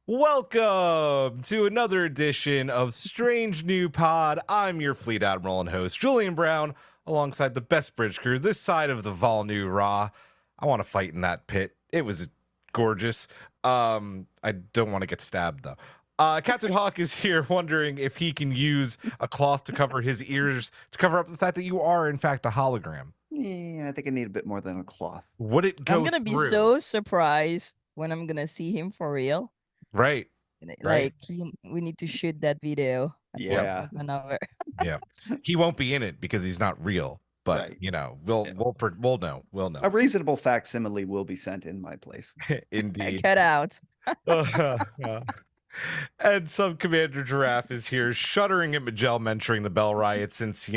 Welcome to another edition of Strange New Pod. I'm your Fleet Admiral and host, Julian Brown, alongside the best bridge crew this side of the Vol New Ra. I want to fight in that pit. It was gorgeous. I don't want to get stabbed, though. Captain Hawk is here wondering if he can use a cloth to cover his ears to cover up the fact that you are, in fact, a hologram. Yeah, I think I need a bit more than a cloth. Would it go I'm gonna be through? so surprised when I'm gonna see him for real. Right. Right. We need to shoot that video. Yeah. Another. Yeah. He won't be in it because he's not real. But Right. we'll know. We'll know. A reasonable facsimile will be sent in my place. Indeed. Cut out. And Sub Commander Girafe is here, shuddering at Magellan mentoring the Bell Riot since,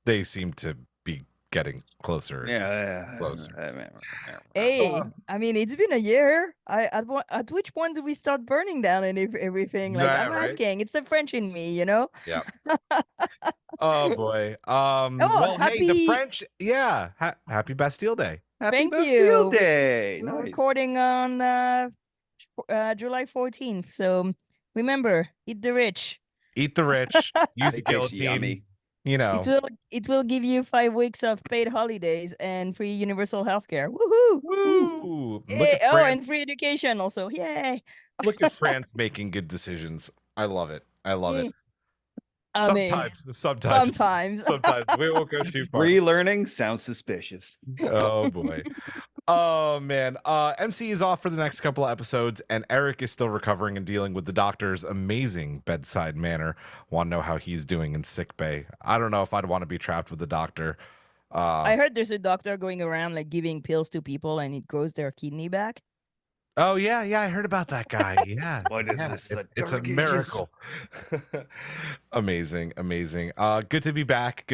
they seem to be getting closer. Yeah. Closer. Hey, I mean, it's been a year. At which point do we start burning down and everything? Like, Yeah, I'm right? asking. It's the French in me, you know? Yeah. Oh boy. Well, hey, the French. Yeah. Happy Bastille Day. Happy Thank Bastille you. Day. We're Nice. recording on July 14th. So remember, eat the rich. Eat the rich. Use the They taste guillotine. yummy. It will give you 5 weeks of paid holidays and free universal healthcare. Woohoo! Woo! Yay. Look at And France. free education also. Yay! Look at France making good decisions. I love it. I love it. Sometimes. Sometimes. We won't go too far. Relearning sounds suspicious. Oh boy. Oh man. MC is off for the next couple of episodes, and Eric is still recovering and dealing with the doctor's amazing bedside manner. Want to know how he's doing in sick bay. I don't know if I'd want to be trapped with the doctor. I heard there's a doctor going around like giving pills to people and it grows their kidney back. Oh yeah, I heard about that guy. Yeah. What is this? It's a miracle. Amazing. Good to be back.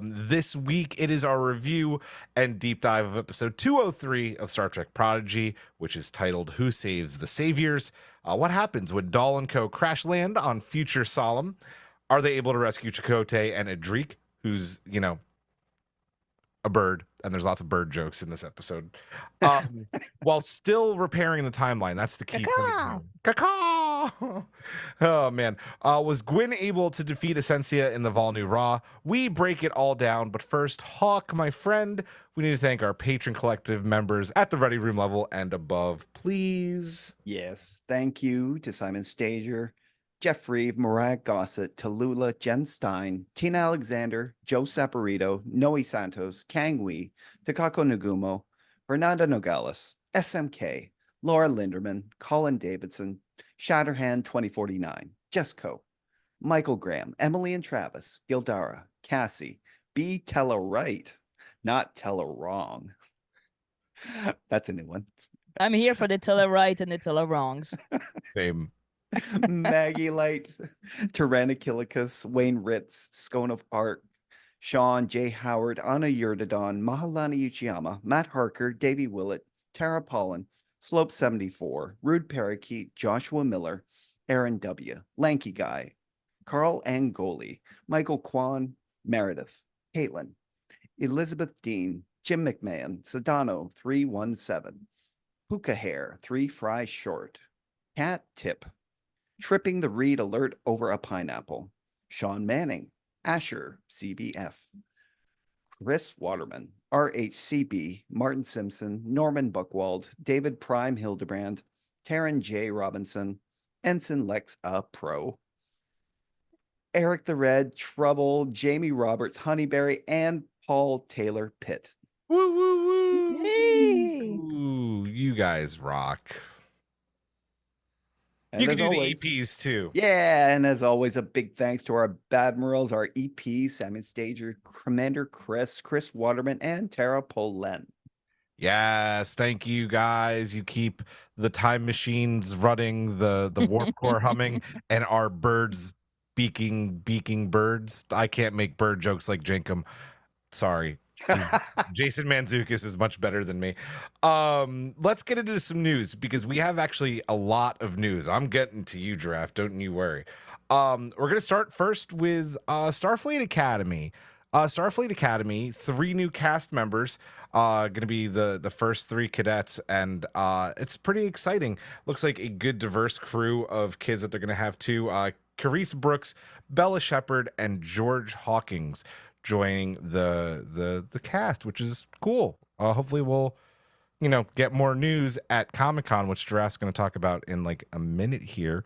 This week it is our review and deep dive of episode 203 of Star Trek Prodigy, which is titled Who Saves the Saviors? What happens when Dahl and co crash land on future Solum? Are they able to rescue Chaoktay and Adric, who's, a bird, and there's lots of bird jokes in this episode, while still repairing the timeline? That's the key point. Caca! Oh man, was Gwyn able to defeat Asencia in the Vol New Ra? We break it all down, but first, Hawk, my friend, we need to thank our patron collective members at the Ready Room level and above, please. Yes. Thank you to Simon Stager, Jeff Reeve, Mariah Gossett, Tallulah, Jen Stein, Tina Alexander, Joe Saporito, Noe Santos, Kang Wee, Takako Nagumo, Fernanda Nogales, SMK, Laura Linderman, Colin Davidson, Shatterhand 2049, Jesco, Michael Graham, Emily and Travis, Gildara, Cassie, B. Tella Right, not Tella Wrong. That's a new one. I'm here for the teller right and the teller wrongs. Same. Maggie Light, Tyrannokilicus, Wayne Ritz, Scone of Art, Sean, J. Howard, Anna Yurdadon, Mahalani Uchiyama, Matt Harker, Davey Willett, Tara Pollen, Slope 74, Rude Parakeet, Joshua Miller, Aaron W., Lanky Guy, Carl Angoli, Michael Kwan, Meredith, Caitlin, Elizabeth Dean, Jim McMahon, Sedano 317, Puka Hair, 3 Fry Short, Cat Tip, Tripping the Reed Alert over a Pineapple, Sean Manning, Asher, CBF, Chris Waterman, RHCB, Martin Simpson, Norman Buckwald, David Prime Hildebrand, Taryn J. Robinson, Ensign Lex Pro, Eric the Red, Trouble, Jamie Roberts, Honeyberry, and Paul Taylor Pitt. Woo, woo, woo. Hey. Ooh, you guys rock. And You can as do always, the EPs too. Yeah, and as always, a big thanks to our Badmirals, our EP, Simon Stager, Commander Chris Waterman, and Tara Polen. Yes, thank you guys. You keep the time machines running, the warp core humming, and our birds beaking birds. I can't make bird jokes like Jenkum. Sorry. Jason Mantzoukas is much better than me. Let's get into some news because we have actually a lot of news. I'm getting to you, Girafe. Don't you worry. We're gonna start first with Starfleet Academy. Starfleet Academy, 3 new cast members, going to be the first 3 cadets, and it's pretty exciting. Looks like a good diverse crew of kids that they're going to have too. Carice Brooks, Bella Shepard, and George Hawkins joining the cast, which is cool. Hopefully we'll get more news at Comic-Con, which Giraffe's going to talk about in like a minute here.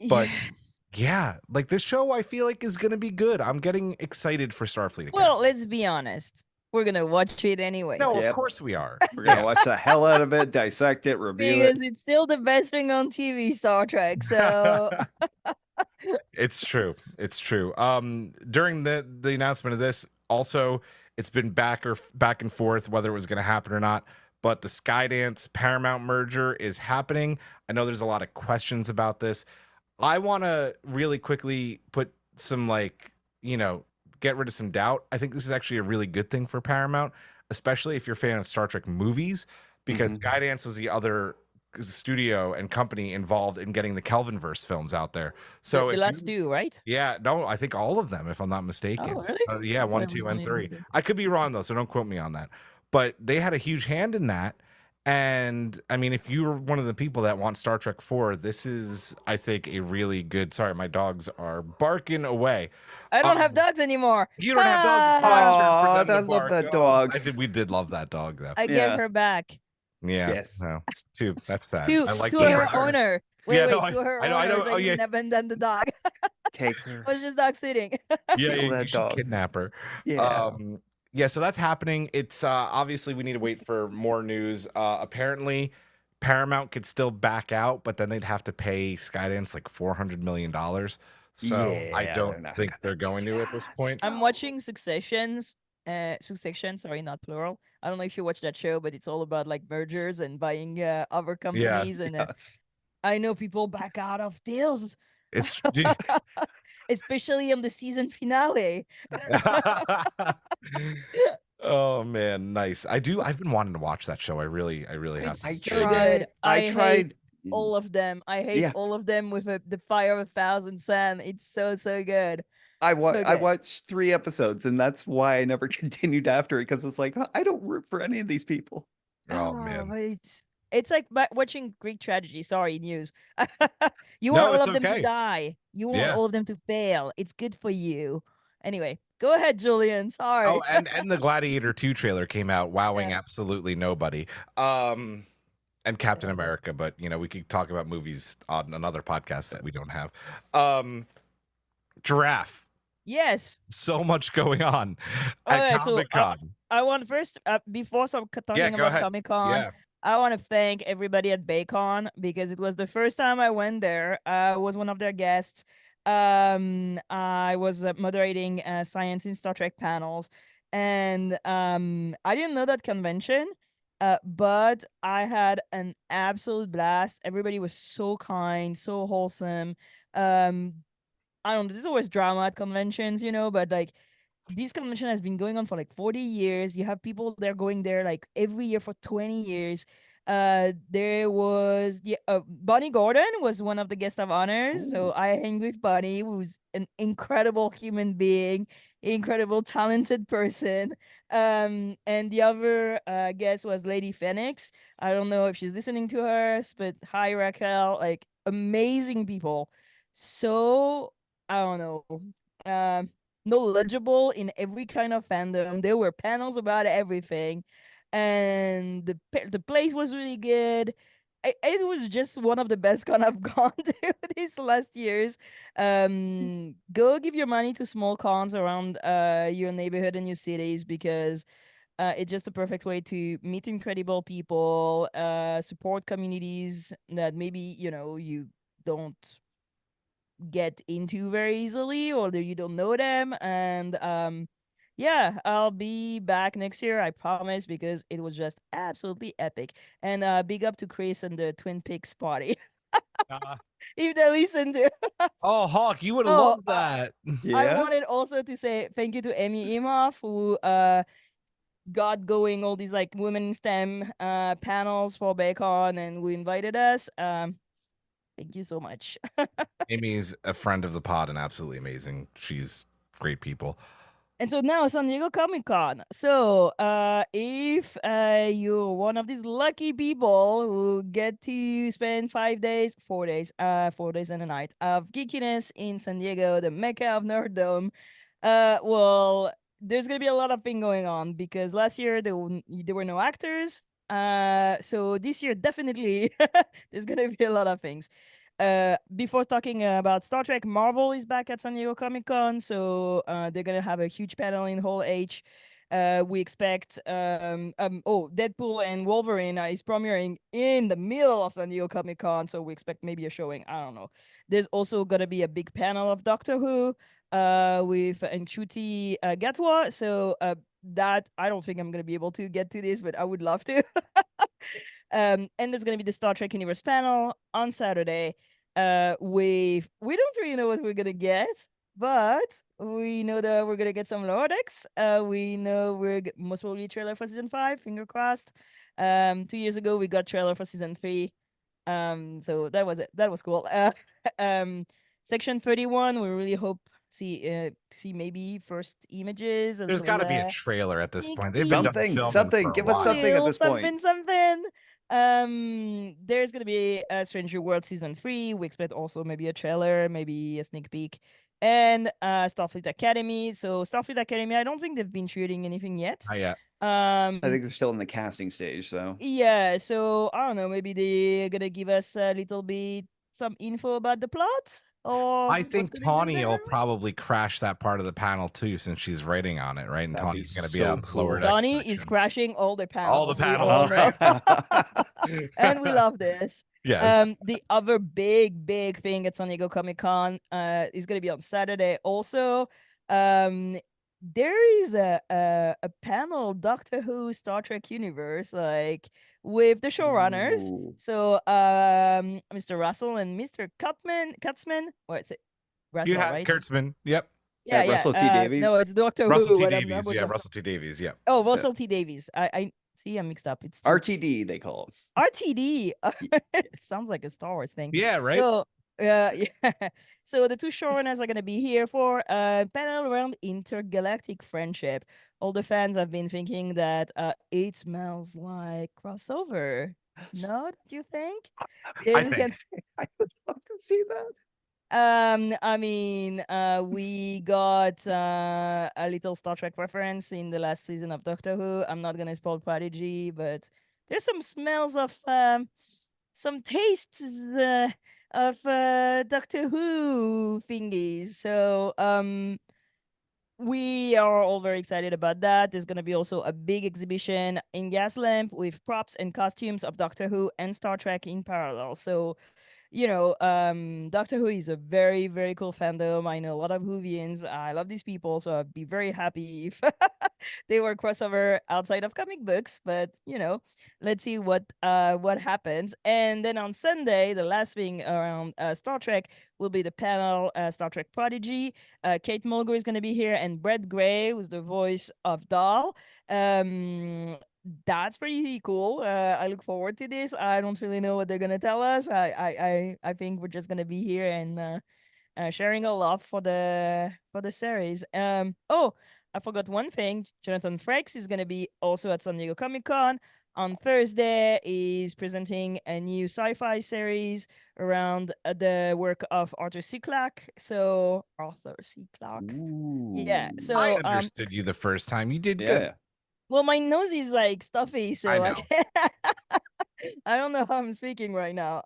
But Yes. yeah, like this show I feel like is going to be good. I'm getting excited for Starfleet Academy. Well, let's be honest. We're gonna watch it anyway. No, Yep. of course we are. We're gonna watch the hell out of it, dissect it, review because it's still the best thing on TV, Star Trek. So It's true. It's true. During the announcement of this, also it's been back and forth whether it was going to happen or not. But the Skydance Paramount merger is happening. I know there's a lot of questions about this. I want to really quickly put some get rid of some doubt. I think this is actually a really good thing for Paramount, especially if you're a fan of Star Trek movies, because Skydance was the other studio and company involved in getting the Kelvinverse films out there. So the last 2, right? Yeah, no, I think all of them, if I'm not mistaken. Oh, really? Yeah, I 1, thought it 2, was and only 3. those 2. I could be wrong though, so don't quote me on that. But they had a huge hand in that. And I mean, if you're one of the people that want Star Trek 4, this is, I think, a really good. Sorry, my dogs are barking away. I don't have dogs anymore. You don't have dogs. It's my turn for Aw, them to I love bark. that Oh, dog. we did love that dog though. I Yeah. gave her back Yeah. Yes. No, that's sad. to I like to the her bark. owner. Wait, Yeah, wait, no, to her I know, I owner. know. So Oh, you yeah. can abandon the dog. Take her. It was just dog sitting. Yeah, Steal you that should dog. kidnap her. Yeah. Yeah, so that's happening. It's obviously we need to wait for more news. Apparently Paramount could still back out, but then they'd have to pay Skydance like $400 million. So I Yeah, they're don't not think gonna they're do going to at this that. point. I'm watching Succession, sorry, not plural. I don't know if you watch that show, but it's all about like mergers and buying other companies. And Yes. I know people back out of deals, It's especially on the season finale. Oh man, nice. I've been wanting to watch that show. I really have. It's I so tried. good. I hate tried. all of them. I hate Yeah. all of them with the fire of 1,000 sun. It's so good. I good. watched 3 episodes, and that's why I never continued after it, because it's like I don't root for any of these people. Oh man. But it's like watching Greek tragedy. Sorry, news. You No, want all it's of them okay. to die. You want Yeah. all of them to fail. It's good for you. Anyway, go ahead, Julian. Sorry. Oh, and the Gladiator 2 trailer came out, wowing Yeah. absolutely nobody. And Captain America, but we could talk about movies on another podcast that we don't have. Giraffe. Yes. So much going on at Okay, so Comic-Con. I want first before talking go about ahead. Comic-Con. Yeah. I want to thank everybody at Baycon because it was the first time I went there. I was one of their guests. I was moderating science in Star Trek panels, and I didn't know that convention, but I had an absolute blast. Everybody was so kind, so wholesome. I don't know, there's always drama at conventions, but like this convention has been going on for like 40 years. You have people there going there like every year for 20 years. There was Bonnie Gordon was one of the guest of honors. So I hang with Bonnie, who's an incredible human being, incredible talented person. And the other guest was Lady Phoenix. I don't know if she's listening to us, but hi Raquel, like amazing people. So I don't know. Knowledgeable in every kind of fandom. There were panels about everything, and the place was really good. It was just one of the best con I've gone to these last years. Go give your money to small cons around your neighborhood and your cities because it's just a perfect way to meet incredible people, support communities that maybe you don't get into very easily or that you don't know them. And yeah, I'll be back next year, I promise, because it was just absolutely epic. And big up to Chris and the Twin Peaks party. If they listen to Oh, Hawk, you would have Oh, loved that. I Yeah. wanted also to say thank you to Emmy Imhoff, who got going all these like women in STEM panels for Bacon, and who invited us. Thank you so much. Amy's a friend of the pod and absolutely amazing. She's great people. And so now San Diego Comic Con. So if you're one of these lucky people who get to spend 5 days, 4 days, 4 days and a night of geekiness in San Diego, the mecca of nerddom, well, there's gonna be a lot of thing going on because last year there were no actors. So this year definitely there's gonna be a lot of things. Before talking about Star Trek, Marvel is back at San Diego Comic Con, so they're gonna have a huge panel in Hall H. We expect Deadpool and Wolverine is premiering in the middle of San Diego Comic Con, so we expect maybe a showing. I don't know. There's also gonna be a big panel of Doctor Who with Nchuti Gatwa. So that I don't think I'm gonna be able to get to this, but I would love to. And there's gonna be the Star Trek Universe panel on Saturday. We don't really know what we're gonna get, but we know that we're gonna get some lower decks. We know most probably trailer for season 5, finger crossed. 2 years ago we got trailer for season 3. So that was it. That was cool. Section 31, we really hope to see maybe first images. There's got to be a trailer at this sneak point. They've been done peek. filming for a Give us while. something at this point. Something. There's gonna be a Stranger World season 3. We expect also maybe a trailer, maybe a sneak peek, and Starfleet Academy. So Starfleet Academy, I don't think they've been shooting anything yet. Not yet. I think they're still in the casting stage, so Yeah, so I don't know, maybe they're gonna give us a little bit some info about the plot. Or I think what's gonna be in Tawny will there. probably crash that part of the panel too, since she's writing on it, right? And That'd be Tawny's going to be so on cool. lower deck Donnie is section. crashing all the panels. All the we panels, all know. right? And we love this. Yes. The other big thing at San Diego Comic Con is gonna be on Saturday also. There is a panel Doctor Who Star Trek universe, like with the showrunners. Ooh. So Mr. Russell and Mr. Kutzman, or it's Russell, You have right? Kurtzman. Yep. Yeah, Russell T. Davies? No, it's Doctor Russell Who. T. but I'm Davies. with Yeah, the- Russell T. Davies. Yep. Oh, Russell T. Davies. I see. I'm mixed up. It's RTD, they call it. RTD. It sounds like a Star Wars thing. Yeah, right. So, yeah. So the two showrunners are going to be here for a panel around intergalactic friendship. All the fans have been thinking that it smells like crossover. No, don't you think? I think. I would love to see that. I mean, we got a little Star Trek reference in the last season of Doctor Who. I'm not gonna spoil Prodigy, but there's some smells of some tastes of Doctor Who thingies. So we are all very excited about that. There's going to be also a big exhibition in Gaslamp with props and costumes of Doctor Who and Star Trek in parallel. So Doctor Who is a very, very cool fandom. I know a lot of Whovians. I love these people, so I'd be very happy if they were crossover outside of comic books. But let's see what happens. And then on Sunday, the last thing around Star Trek will be the panel Star Trek Prodigy. Kate Mulgrew is going to be here, and Brett Gray, who's the voice of Dahl. That's pretty cool. I look forward to this. I don't really know what they're gonna tell us. I think we're just gonna be here and sharing a love for the series. Oh, I forgot one thing. Jonathan Frakes is gonna be also at San Diego Comic Con on Thursday. Is presenting a new sci-fi series around the work of Arthur C. Clarke. So Arthur C. Clarke. Yeah. Ooh. So I understood you the first time. You did good. Yeah. Well, my nose is like stuffy, so I I know. can't. I don't know how I'm speaking right now.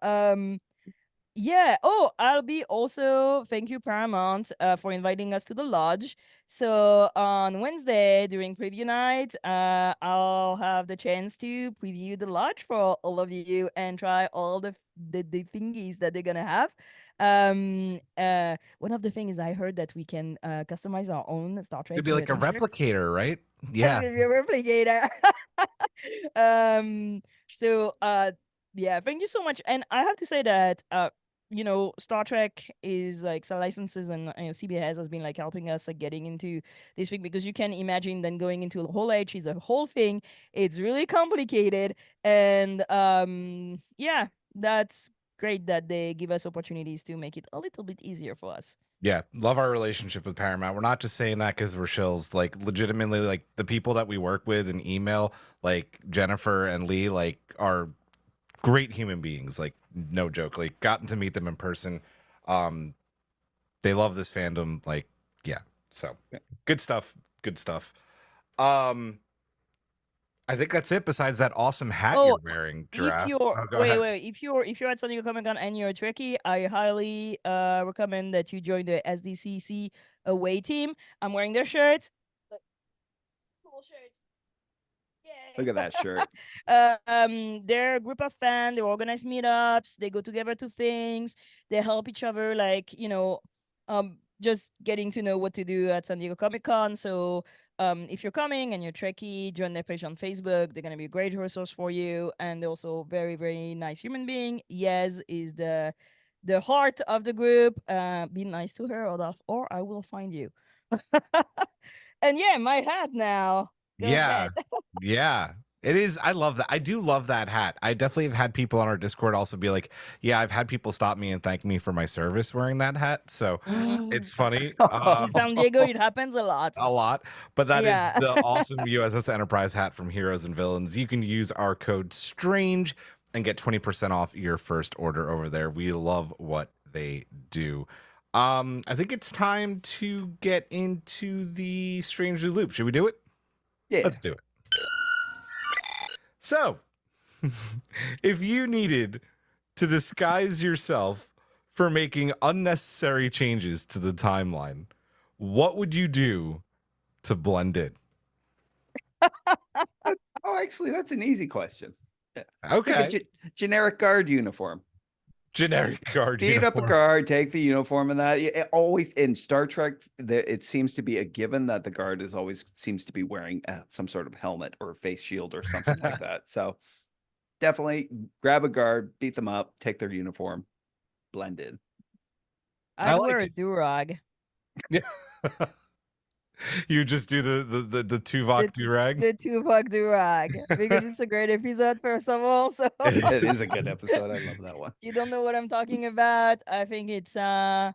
Yeah. Oh, I'll be also. Thank you, Paramount, for inviting us to the lodge. So on Wednesday during preview night, I'll have the chance to preview the lodge for all of you and try all the thingies that they're gonna have. One of the things I heard that we can customize our own Star Trek. It'd be like a t-shirt. replicator, right? It's Yeah. gonna be a replicator. So yeah, thank you so much. And I have to say that Star Trek is like some licenses, and CBS has been like helping us like getting into this thing, because you can imagine then going into the whole H is a whole thing. It's really complicated, and yeah, that's great that they give us opportunities to make it a little bit easier for us. Yeah, love our relationship with Paramount. We're not just saying that because we're shills. Like, legitimately, like the people that we work with in email, like Jennifer and Lee, like are great human beings. Like, no joke. Like, gotten to meet them in person. Um, they love this fandom. Like, yeah. So good stuff. Good stuff. I think that's it. Besides that awesome hat you're Oh, wearing, if Giraffe. you're Oh, go ahead. if you're at San Diego Comic Con and you're a Trekkie, I highly recommend that you join the SDCC away team. I'm wearing their shirt. Cool shirt. Yay. Look at that shirt. They're a group of fans. They organize meetups. They go together to things. They help each other, like just getting to know what to do at San Diego Comic Con. So, if you're coming and you're Trekkie, join their page on Facebook. They're gonna be a great resource for you, and they're also very, very nice human being. Yes, is the heart of the group. Be nice to her, or I will find you. And yeah, my hat now. Go Yeah. ahead. Yeah. It is. I love that. I do love that hat. I definitely have had people on our Discord also be like, yeah, I've had people stop me and thank me for my service wearing that hat. So it's funny. In San Diego, it happens a lot. A lot, but that is Yeah. the awesome USS Enterprise hat from Heroes and Villains. You can use our code STRANGE and get 20% off your first order over there. We love what they do. I think it's time to get into the Strangely Loop. Should we do it? Yeah. Let's do it. So, if you needed to disguise yourself for making unnecessary changes to the timeline, what would you do to blend in? Oh, actually, that's an easy question. Okay. Pick a generic guard uniform. Generic guard. Beat up a uniform. guard, take the uniform and that. It always in Star Trek, it seems to be a given that the guard is always seems to be wearing some sort of helmet or face shield or something like that. So definitely grab a guard, beat them up, take their uniform, blend in. I I'd like wear a it. durag. Yeah. You just do the Tuvok durag. The Tuvok durag because it's a great episode. First of all, so It is a good episode. I love that one. you don't know what I'm talking about. I think it's oh, I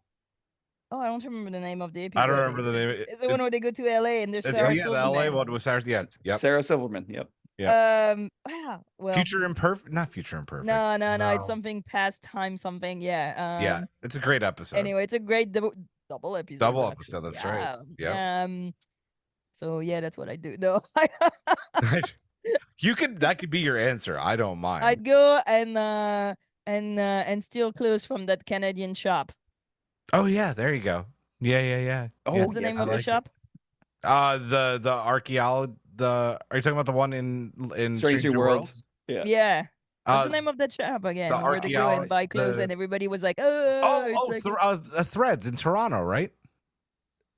don't remember the name of the episode. I don't remember the name. It's the one where they go to LA and there's It's Sarah the LA Silverman. one with Sarah. Yeah. Yep. Sarah Silverman. Yep. Wow. Well, Future Imperfect. Not Future Imperfect. no. It's something past time something. Yeah. Yeah. It's a great episode. Anyway, it's a great double episode. Double actually. episode. That's right. Yeah. So yeah, that's what I do. No, That could be your answer. I don't mind. I'd go and steal clothes from that Canadian shop. Oh yeah, there you go. Yeah. Oh, What's the name of the shop? The archaeology. Are you talking about the one in Stranger Worlds? Yeah. Yeah. What's Uh, the name of that shop again? the Where they go and buy clothes the- and everybody was like, Threads in Toronto, right?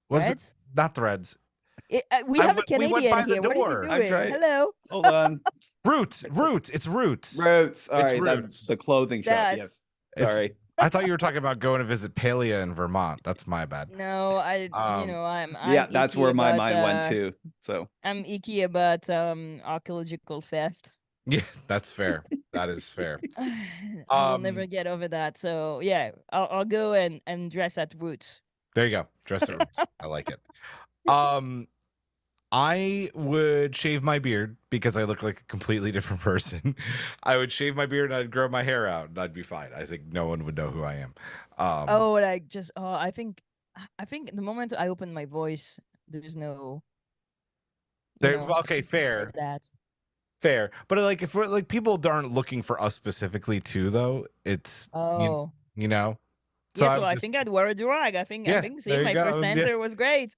Was it Threads? not Threads? We have a we went by Canadian the here. What is door. he I'm doing? trying- Hello. Hold on. Roots. It's Roots. Roots. All It's right. Roots. That's the clothing shop. That's- Yes. It's- Sorry. I thought you were talking about going to visit Palia in Vermont. That's my bad. No, I'm Yeah, that's icky where my about, mind went too. So I'm icky about archaeological theft. Yeah, that's fair. That is fair. I will never get over that. So yeah, I'll go and dress at Roots. There you go. Dress at Roots. I like it. I would shave my beard because I look like a completely different person. I would shave my beard and I'd grow my hair out and I'd be fine. I think no one would know who I am. I think the moment I open my voice, there's no. Okay, fair. Fair. But like if we're like people aren't looking for us specifically too though, it's you know. So I think I'd wear a durag. I think see, my first answer was great.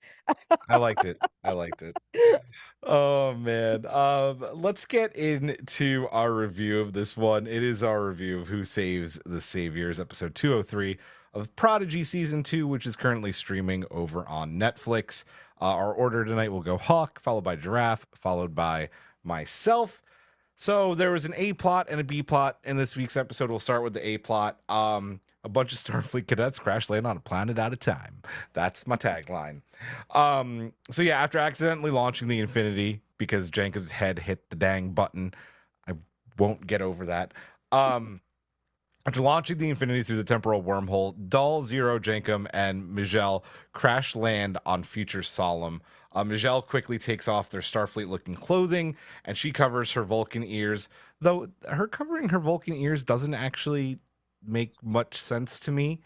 I liked it. Oh man. Let's get into our review of this one. It is our review of Who Saves the Saviors, episode 203 of Prodigy season 2, which is currently streaming over on Netflix. Our order tonight will go Hawk, followed by Giraffe, followed by myself. So there was an A plot and a B plot in this week's episode. We'll start with the A plot. A bunch of Starfleet cadets crash land on a planet at a time. That's my tagline. So yeah, after accidentally launching the Infinity because Jenkins' head hit the dang button, I won't get over that. After launching the Infinity through the temporal wormhole, Dull, Zero, Jankum, and Miguel crash land on future Solum. Miguel quickly takes off their Starfleet-looking clothing, and she covers her Vulcan ears. Though her covering her Vulcan ears doesn't actually make much sense to me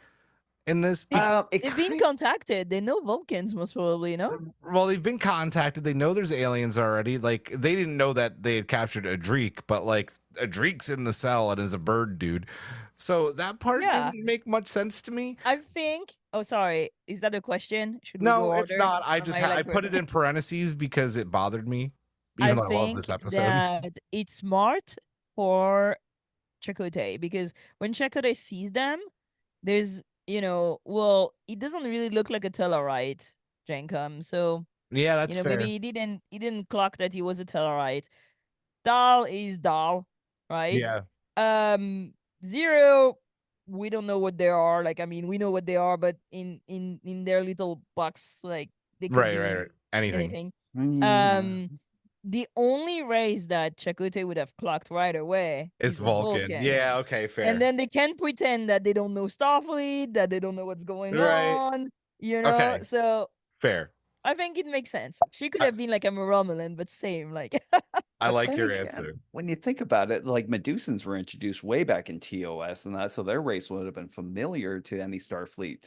in this. They've been contacted. They know Vulcans, most probably, no? Well, they've been contacted. They know there's aliens already. Like, they didn't know that they had captured Adric, but like Adric's in the cell and is a bird dude. So that part didn't make much sense to me. I think. Oh, sorry. Is that a question? Should we No, go it's order? not. I Or just am I, I like, put it in parentheses because it bothered me. Even though I love this episode. that it's smart for Chakote, because when Chakote sees them, there's, well, it doesn't really look like a Tellarite, Jankum. So yeah, that's fair. maybe he didn't clock that he was a Tellarite. Dal is Dal, right? Yeah. Zero, we don't know what they are. Like, I mean, we know what they are, but in their little box, like, they could be anything. Yeah. The only race that Chakotay would have clocked right away is Vulcan. Yeah, okay, fair. And then they can pretend that they don't know Starfleet, that they don't know what's going on, Okay. So fair. I think it makes sense. She could have been like a Romulan, but same, like. I like your answer. When you think about it, like Medusans were introduced way back in TOS, and that so their race would have been familiar to any Starfleet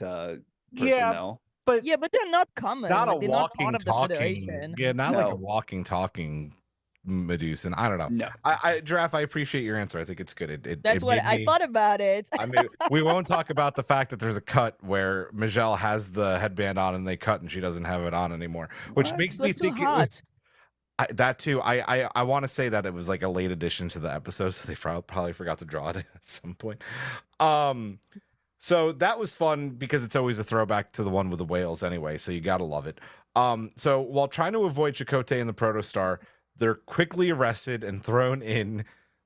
personnel. But they're not common. Not like, a they're not walking, part of the talking. Federation. Yeah, not like a walking, talking Medusan. I don't know. No. I Giraffe, I appreciate your answer. I think it's good. That's what I thought about it. I mean, we won't talk about the fact that there's a cut where Miguel has the headband on and they cut and she doesn't have it on anymore, which makes me think that too. I want to say that it was like a late addition to the episode, so they probably forgot to draw it at some point. So that was fun because it's always a throwback to the one with the whales anyway, so you gotta love it. So while trying to avoid Chakote and the Protostar, they're quickly arrested and thrown in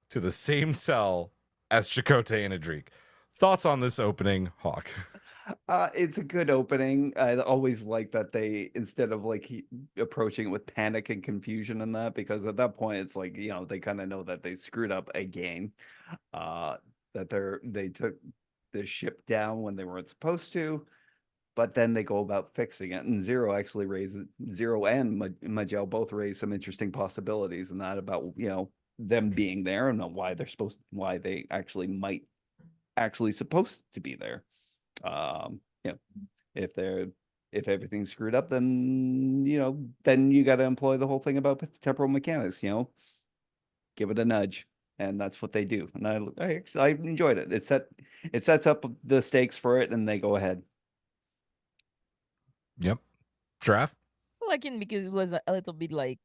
to the same cell as Chakote and Adric. Thoughts on this opening, Hawk? It's a good opening. I always like that they, instead of like approaching it with panic and confusion and that, because at that point it's like, they kind of know that they screwed up again. That they took the ship down when they weren't supposed to, but then they go about fixing it. And Zero and Majel both raise some interesting possibilities, and that about them being there and why they might actually supposed to be there. If everything's screwed up, then you got to employ the whole thing about temporal mechanics. Give it a nudge. And that's what they do, and I enjoyed it. It sets up the stakes for it, and they go ahead. Yep. Giraffe? I like it because it was a little bit like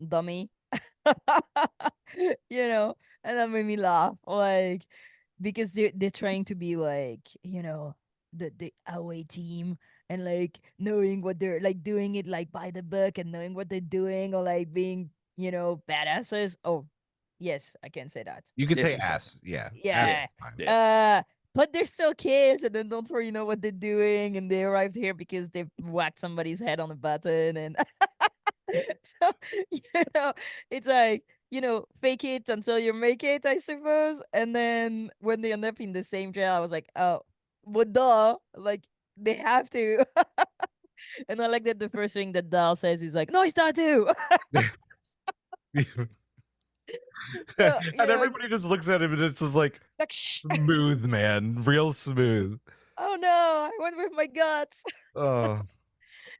dummy, and that made me laugh. Like, because they're trying to be like, the away team, and like knowing what they're like, doing it like by the book and knowing what they're doing, or like being badasses. Oh. Yes, I can say that. You could say ass. Yeah. Yeah. Ass but they're still kids, and then don't really know what they're doing, and they arrived here because they whacked somebody's head on a button, and so it's like fake it until you make it, I suppose. And then when they end up in the same jail, I was like, oh, well, duh, like they have to. And I like that the first thing that Dal says is like, no, it's not too. So, and everybody just looks at him and it's just like smooth, man, real smooth. Oh no, I went with my guts. Oh.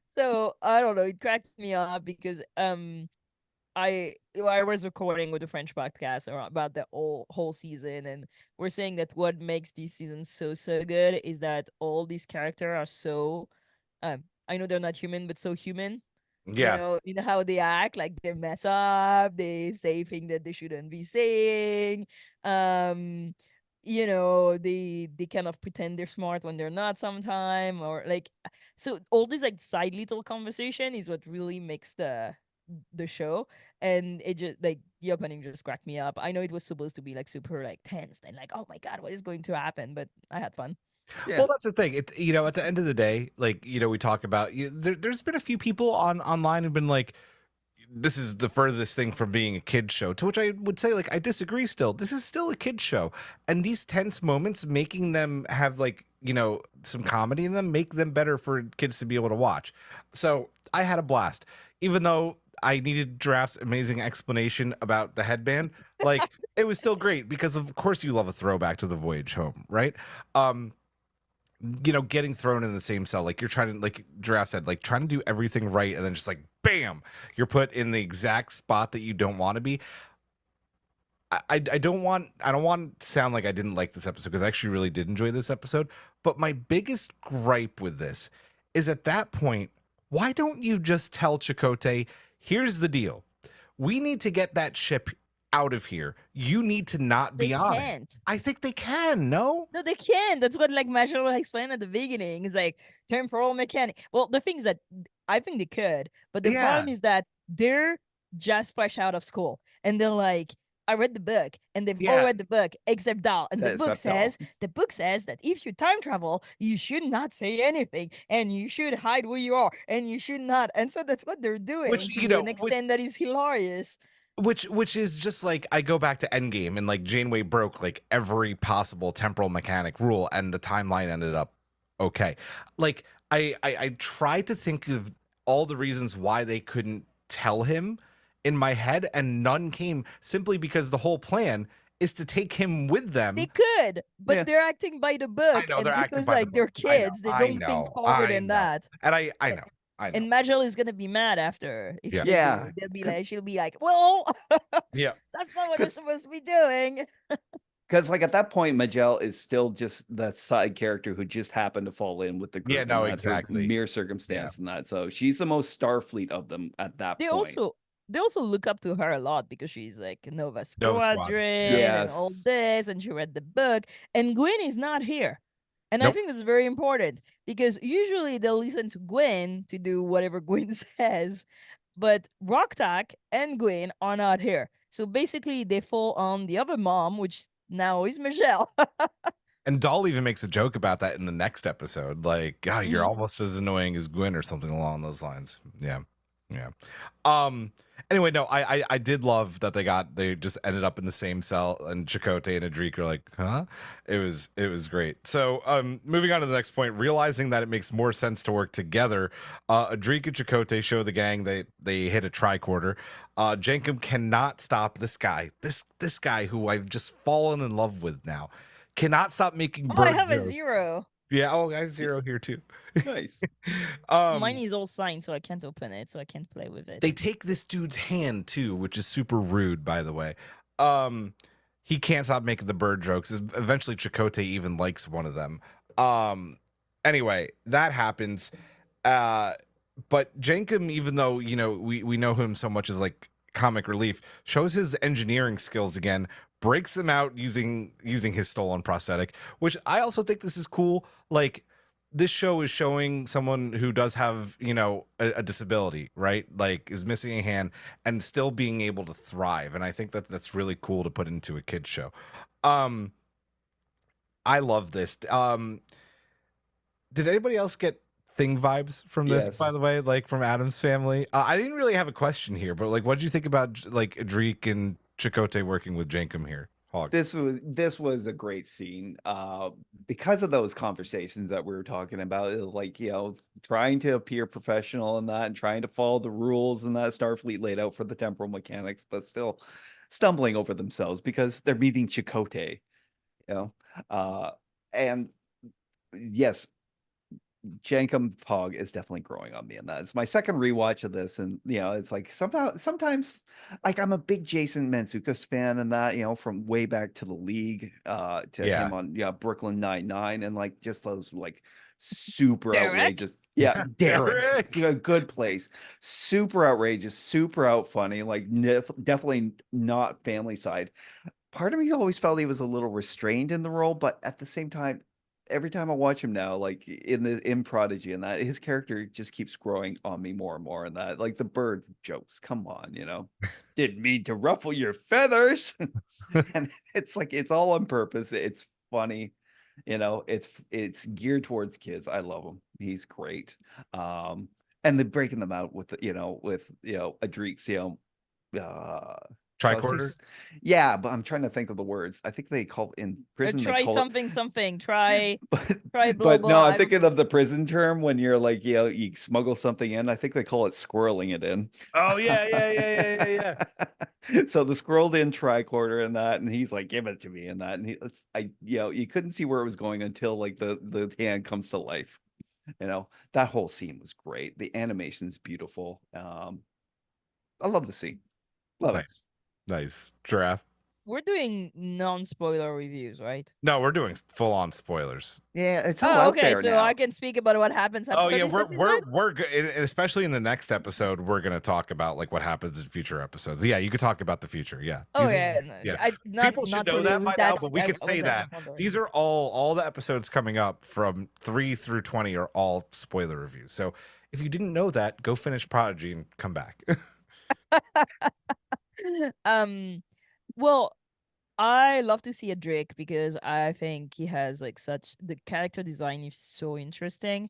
So I don't know, it cracked me up because I was recording with a French podcast about the whole season, and we're saying that what makes this season so good is that all these characters are so I know they're not human, but so human. Yeah. In how they act, like they mess up, they say things that they shouldn't be saying. They kind of pretend they're smart when they're not sometime, or like, so all this like side little conversation is what really makes the show. And it just like the opening just cracked me up. I know it was supposed to be like super like tense and like, oh my god, what is going to happen? But I had fun. Yeah. Well, that's the thing. At the end of the day, like, we talk about there's been a few people online who've been like, this is the furthest thing from being a kid show, to which I would say, like, I disagree still. This is still a kid show. And these tense moments, making them have, like, you know, some comedy in them, make them better for kids to be able to watch. So I had a blast. Even though I needed Giraffe's amazing explanation about the headband, like, it was still great because, of course, you love a throwback to the voyage home, right? You know, getting thrown in the same cell, like you're trying to, like Giraffe said, like trying to do everything right, and then just like bam, you're put in the exact spot that you don't want to be. I don't want to sound like I didn't like this episode, because I actually really did enjoy this episode. But my biggest gripe with this is, at that point, why don't you just tell Chakote, here's the deal. We need to get that ship out of here. You need to not be on it. Can't. I think they can, no? No, they can't. That's what like Marshall explained at the beginning. It's like temporal mechanic. Well, the thing is that I think they could, but the problem is that they're just fresh out of school and they're like, I read the book, and they've all read the book except Dal. And the book says that if you time travel, you should not say anything, and you should hide where you are, and you should not. And so that's what they're doing, Which, to you know, an extent that is hilarious. Which is just like, I go back to Endgame, and like Janeway broke like every possible temporal mechanic rule, and the timeline ended up okay. Like I tried to think of all the reasons why they couldn't tell him in my head, and none came, simply because the whole plan is to take him with them. They could, but they're acting by the book, know, and they're acting because by the like they're book. kids, they don't think forward in that. And I know. And Majel is gonna be mad after if she Yeah. do. They'll be like, she'll be like, well, Yeah. that's not what they're supposed to be doing. Because like at that point, Majel is still just that side character who just happened to fall in with the group. Yeah, no, and that's her exactly. mere circumstance in that. So she's the most Starfleet of them at that They point. they also look up to her a lot because she's like Nova Nova Squadron. Squadron and all this, and she read the book. And Gwyn is not here. And I think that's very important, because usually they'll listen to Gwyn to do whatever Gwyn says, but Rocktack and Gwyn are not here. So basically they fall on the other mom, which now is Michelle. And Doll even makes a joke about that in the next episode. Like, God, you're almost as annoying as Gwyn, or something along those lines. Yeah. Anyway, no, I did love that they just ended up in the same cell, and Chakote and Adrik are like, huh? It was great. So moving on to the next point, realizing that it makes more sense to work together, Adrik and Chakote show the gang they hit a tricorder. Jankum cannot stop this guy. This guy who I've just fallen in love with now. Cannot stop making bird I have jokes. a 0. Yeah, I have 0 here too. Nice. Mine is all signed, so I can't open it, so I can't play with it. They take this dude's hand too, which is super rude, by the way. He can't stop making the bird jokes. Eventually, Chakote even likes one of them. Anyway, that happens. But Jankum, even though we know him so much as like comic relief, shows his engineering skills again. Breaks them out using his stolen prosthetic, which I also think this is cool. Like, this show is showing someone who does have, a disability, right? Like, is missing a hand and still being able to thrive. And I think that's really cool to put into a kid's show. I love this. Did anybody else get Thing vibes from this, by the way, like from Adam's family? I didn't really have a question here, but like, what did you think about like Adrik and Chakote working with Jankum here? Hog. This was a great scene because of those conversations that we were talking about. It was like, trying to appear professional in that, and trying to follow the rules and that Starfleet laid out for the temporal mechanics, but still stumbling over themselves because they're meeting Chakote, and yes, Jankum Pog is definitely growing on me in that. It's my second rewatch of this, and it's like sometimes like I'm a big Jason Mantzoukas fan, and that from way back to the League, to him on Brooklyn Nine-Nine, and like just those like super outrageous, Derek, Good Place, super outrageous, super out funny, like definitely not Family Side. Part of me always felt he was a little restrained in the role, but at the same time, every time I watch him now, like in Prodigy and that, his character just keeps growing on me more and more. And that, like the bird jokes, come on, didn't mean to ruffle your feathers. And it's like, it's all on purpose. It's funny, it's geared towards kids. I love him. He's great. and they're breaking them out with Adrik's, shall I say Tricorder. yeah, but I'm trying to think of the words. I think they call in prison they Try call something, something. Try it blah but no, blah. I'm I don't thinking know. of the prison term when you're like, you smuggle something in. I think they call it squirreling it in. Oh yeah. So the squirreled in tricorder and that, and he's like, give it to me and that, and you couldn't see where it was going until like the hand comes to life. That whole scene was great. The animation's beautiful. I love the scene. Love it. Nice. Giraffe. We're doing non-spoiler reviews, right? No, we're doing full on spoilers. Yeah, it's all Oh, out okay. there So now. I can speak about what happens after Oh yeah, this episode. we're good, especially in the next episode. We're gonna talk about like what happens in future episodes. Yeah, you could talk about the future. Yeah. Oh These are- yeah, yeah. I not People should not know really. that by now, That's but we could I say was that wondering. these are all the episodes coming up from 3 through 20 are all spoiler reviews. So if you didn't know that, go finish Prodigy and come back. Well, I love to see a Drake because I think he has like such the character design is so interesting.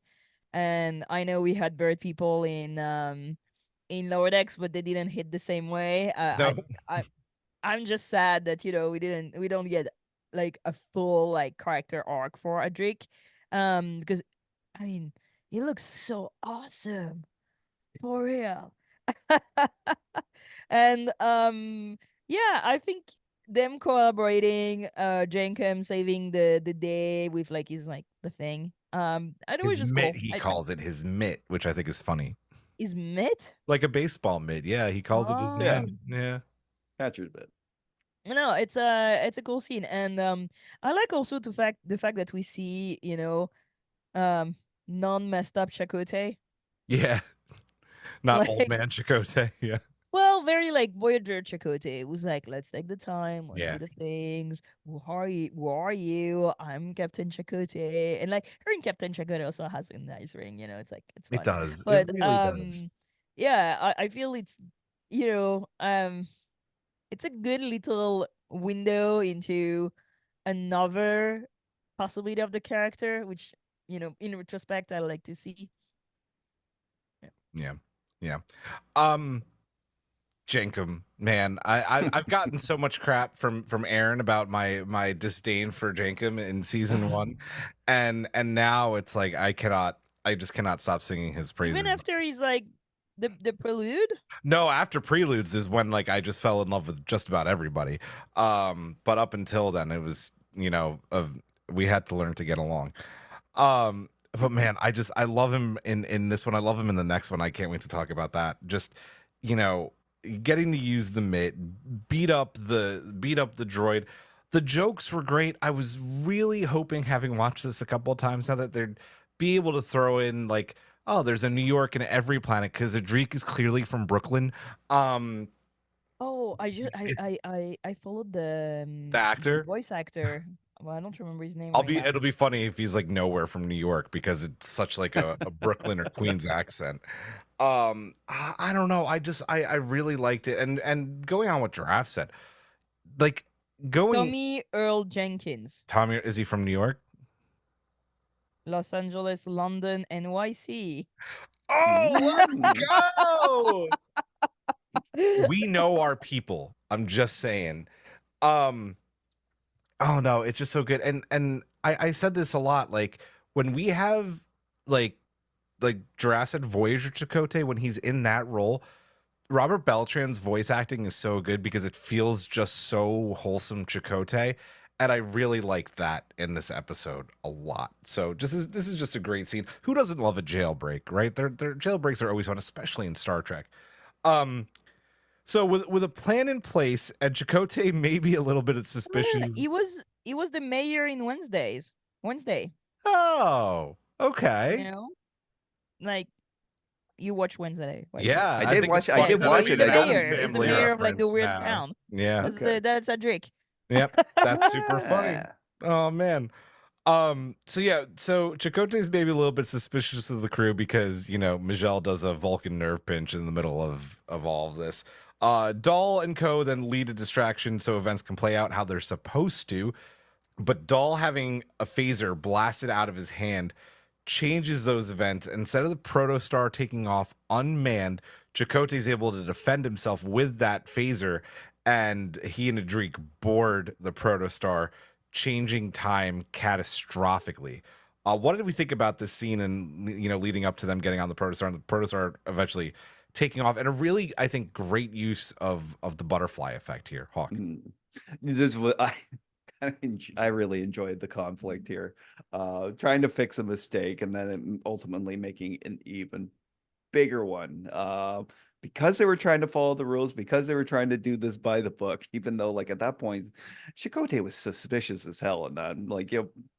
And I know we had bird people in Lower Decks, but they didn't hit the same way. No. I'm just sad that we don't get like a full like character arc for a Drake. Because I mean he looks so awesome. For real. And yeah, I think them collaborating, Jankum saving the day with like his like the thing. I know it's His just mitt, cool. he calls it his mitt, which I think is funny. Is mitt? Like a baseball mitt. Yeah, he calls it his Yeah. mitt. Yeah. Catcher's bit. No, it's a cool scene. And I like also the fact that we see, non messed up Chakote. Yeah. Not old Like man Chakote. Yeah. well, very like Voyager Chakotay. It was like, let's take the time, let's Yeah. see the things. Who are you? Who are you? I'm Captain Chakotay. And like her and Captain Chakotay also has a nice ring, it's It fun. does. But It really does. yeah, I feel it's it's a good little window into another possibility of the character, which, in retrospect I like to see. Yeah. Yeah. Jankum, man, I've gotten so much crap from Aaron about my disdain for Jankum in season 1, and now it's like I just cannot stop singing his praises. Even after he's like the prelude. No, after Preludes is when like I just fell in love with just about everybody. But up until then, it was we had to learn to get along. But man, I love him in this one. I love him in the next one. I can't wait to talk about that. Just getting to use the mitt, beat up the droid. The jokes were great. I was really hoping, having watched this a couple of times now, that they'd be able to throw in like, oh, there's a New York in every planet because Adrik is clearly from Brooklyn. Oh, I followed the actor? voice actor. Well, I don't remember his name. It'll be funny if he's like nowhere from New York because it's such like a Brooklyn or Queens accent. I don't know. I really liked it. And going on what Giraffe said, like Tommy Earl Jenkins. Tommy, is he from New York? Los Angeles, London, NYC. Oh, let's go. We know our people. I'm just saying. Oh no, it's just so good. And I said this a lot. Like when we have like Jurassic Voyager Chakotay, when he's in that role, Robert Beltran's voice acting is so good because it feels just so wholesome Chakotay. And I really like that in this episode a lot. So this is just a great scene. Who doesn't love a jailbreak, right? Their jailbreaks are always fun, especially in Star Trek. So with a plan in place, and Chakotay may be a little bit of suspicion. He was the mayor in Wednesday. Oh, okay. Like you watch Wednesday. Yeah, I did watch it. He's I the don't mayor. He's the mayor of like the weird town. Yeah, That's a Drake. Yep, that's super funny. Oh man. So Chakotay's maybe a little bit suspicious of the crew because Mijel does a Vulcan nerve pinch in the middle of all of this. Dahl and co then lead a distraction so events can play out how they're supposed to, but Dahl having a phaser blasted out of his hand changes those events. Instead of the protostar taking off unmanned, Chakote is able to defend himself with that phaser, and he and Adrik board the protostar, changing time catastrophically. What did we think about this scene and leading up to them getting on the protostar and the protostar eventually taking off, and a really, I think, great use of the butterfly effect here, Hawk? This was I really enjoyed the conflict here, trying to fix a mistake and then ultimately making an even bigger one, because they were trying to follow the rules, because they were trying to do this by the book, even though like at that point Chakote was suspicious as hell, and then like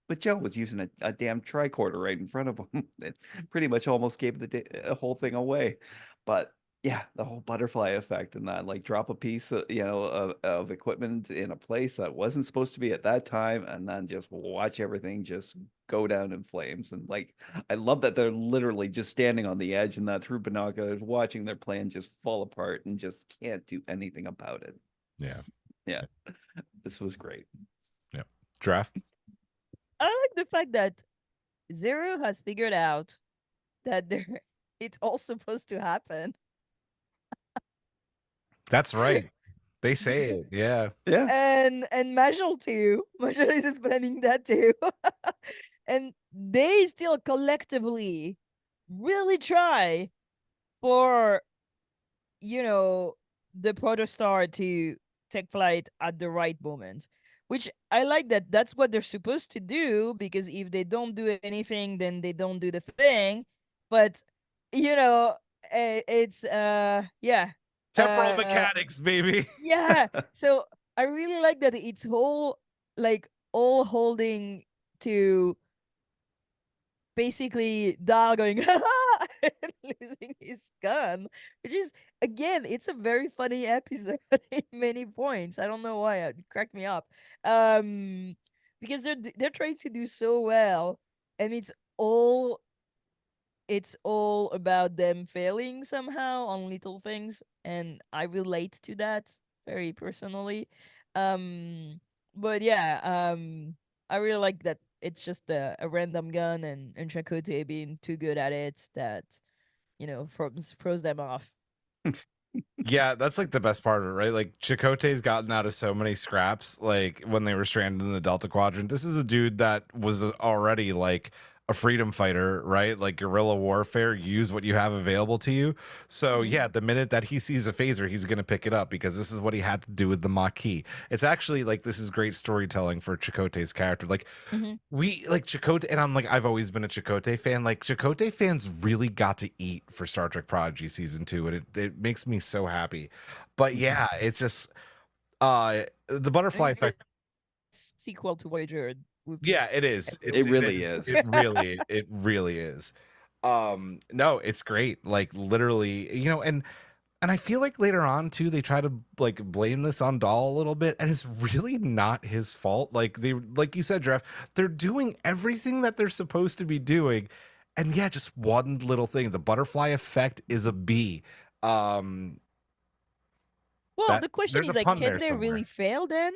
but Joe was using a damn tricorder right in front of him. It pretty much almost gave the whole thing away. But yeah, the whole butterfly effect and that, like drop a piece of equipment in a place that wasn't supposed to be at that time, and then just watch everything just go down in flames. And like, I love that they're literally just standing on the edge and that through binoculars watching their plan just fall apart and just can't do anything about it. Yeah, this was great. Yeah. Draft. I like the fact that Zero has figured out that it's all supposed to happen. That's right. They say it. Yeah. Yeah. And Majel too. Majel is explaining that too. And they still collectively really try for the protostar to take flight at the right moment, which I like. That's what they're supposed to do, because if they don't do anything, then they don't do the thing. But it's yeah, Temporal mechanics, baby. yeah. So I really like that it's all holding to basically Dahl going and losing his gun, which is, again, it's a very funny episode in many points. I don't know why it cracked me up, because they're trying to do so well, and it's all about them failing somehow on little things, and I relate to that very personally. But yeah, I really like that it's just a random gun, and Chakotay being too good at it that throws them off. Yeah, that's like the best part of it, right? Like Chakotay's gotten out of so many scraps, like when they were stranded in the Delta Quadrant. This is a dude that was already like a freedom fighter, right? Like guerrilla warfare, use what you have available to you. So yeah, the minute that he sees a phaser, he's gonna pick it up, because this is what he had to do with the Maquis. It's actually like, this is great storytelling for Chakotay's character. Like we like Chakote, and I'm like, I've always been a Chakote fan. Like Chakote fans really got to eat for Star Trek Prodigy season 2, and it makes me so happy. But yeah, it's just the butterfly It's a effect. sequel to Voyager. Yeah, it is. It really is. It really is. No, it's great. Like literally, and I feel like later on too, they try to like blame this on Dahl a little bit, and it's really not his fault. Like like you said, Jeff, they're doing everything that they're supposed to be doing, and yeah, just one little thing. The butterfly effect is a B. Well, the question there's is, a like, pun can there they somewhere. really fail then?